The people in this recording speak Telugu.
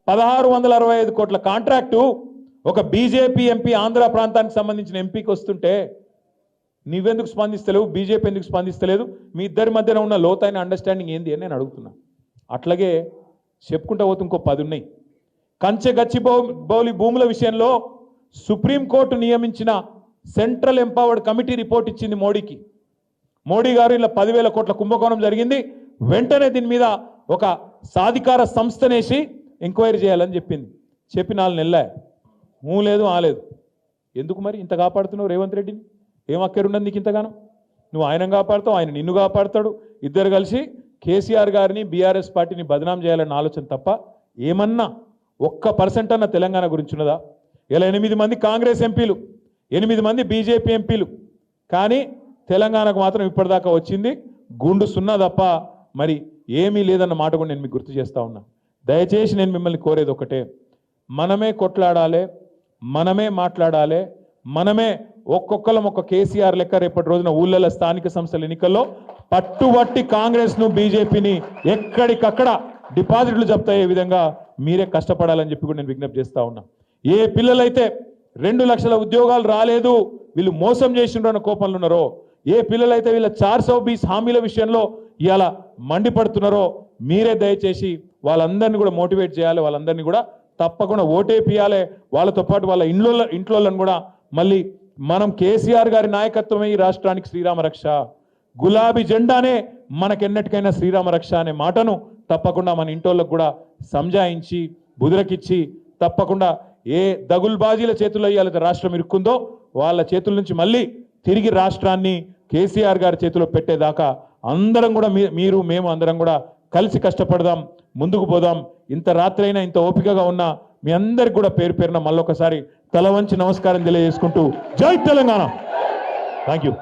1665 కోట్ల కాంట్రాక్టు ఒక బీజేపీ ఎంపీ ఆంధ్ర ప్రాంతానికి సంబంధించిన ఎంపీకి వస్తుంటే నువ్వెందుకు స్పందిస్తలేవు, బీజేపీ ఎందుకు స్పందిస్తలేదు, మీ ఇద్దరి మధ్యన ఉన్న లోతైన అండర్స్టాండింగ్ ఏంది అని నేను అడుగుతున్నా. అట్లాగే చెప్పుకుంటా పోతే ఇంకో 10 ఉన్నాయి. కంచె గచ్చిబౌలి భూముల విషయంలో సుప్రీంకోర్టు నియమించిన సెంట్రల్ ఎంపవర్డ్ కమిటీ రిపోర్ట్ ఇచ్చింది మోడీకి. మోడీ గారు ఇలా 10,000 కోట్ల కుంభకోణం జరిగింది, వెంటనే దీని మీద ఒక సాధికార సంస్థనేసి ఎంక్వైరీ చేయాలని చెప్పింది. చెప్పి 4 నెలలే లేదు ఆలేదు. ఎందుకు మరి ఇంత కాపాడుతున్నావు రేవంత్ రెడ్డిని? ఏం అక్కరున్నది నీకు ఇంతగానో? నువ్వు ఆయన కాపాడుతావు, ఆయన నిన్ను కాపాడుతాడు. ఇద్దరు కలిసి కేసీఆర్ గారిని బీఆర్ఎస్ పార్టీని బదనాం చేయాలన్న ఆలోచన తప్ప ఏమన్నా 1% అన్న తెలంగాణ గురించి ఉన్నదా? ఇలా 8 మంది కాంగ్రెస్ ఎంపీలు, 8 మంది బీజేపీ ఎంపీలు, కానీ తెలంగాణకు మాత్రం ఇప్పటిదాకా వచ్చింది గుండు సున్నా తప్ప మరి ఏమీ లేదన్న మాట కూడా నేను మీకు గుర్తు చేస్తా ఉన్నా. దయచేసి నేను మిమ్మల్ని కోరేది ఒకటే, మనమే కొట్లాడాలి, మనమే మాట్లాడాలి, మనమే ఒక్కొక్కరం ఒక్క కేసీఆర్ లెక్క రేపటి రోజున ఊళ్ళలో స్థానిక సంస్థల ఎన్నికల్లో పట్టుబట్టి కాంగ్రెస్ను బీజేపీని ఎక్కడికక్కడ డిపాజిట్లు జప్తయ్యే విధంగా మీరే కష్టపడాలని చెప్పి కూడా నేను విజ్ఞప్తి చేస్తా ఉన్నా. ఏ పిల్లలైతే 2 లక్షల ఉద్యోగాలు రాలేదు, వీళ్ళు మోసం చేసిండ్రు అన్న కోపంలో ఉన్నారో, ఏ పిల్లలైతే వీళ్ళ 420 హామీల విషయంలో ఇవాళ మండిపడుతున్నారో, మీరే దయచేసి వాళ్ళందరినీ కూడా మోటివేట్ చేయాలి, వాళ్ళందరినీ కూడా తప్పకుండా ఓటేపియాలి. వాళ్ళతో పాటు వాళ్ళ ఇంట్లోలను కూడా మళ్ళీ మనం కేసీఆర్ గారి నాయకత్వమే ఈ రాష్ట్రానికి శ్రీరామ రక్ష, గులాబీ జెండానే మనకెన్నటికైనా శ్రీరామ రక్ష అనే మాటను తప్పకుండా మన ఇంటోళ్ళకు కూడా సంజాయించి బుదిరకిచ్చి తప్పకుండా ఏ దగుల్బాజీల చేతుల్లో ఇవాళ రాష్ట్రం ఇరుక్కుందో వాళ్ళ చేతుల నుంచి మళ్ళీ తిరిగి రాష్ట్రాన్ని కేసీఆర్ గారి చేతిలో పెట్టేదాకా అందరం కూడా మీరు మేము అందరం కూడా కలిసి కష్టపడదాం, ముందుకు పోదాం. ఇంత రాత్రైనా ఇంత ఓపికగా ఉన్న మీ అందరికి కూడా పేరు పేరున మళ్ళొకసారి తల వంచి నమస్కారం తెలియజేసుకుంటూ జై తెలంగాణ. Thank you.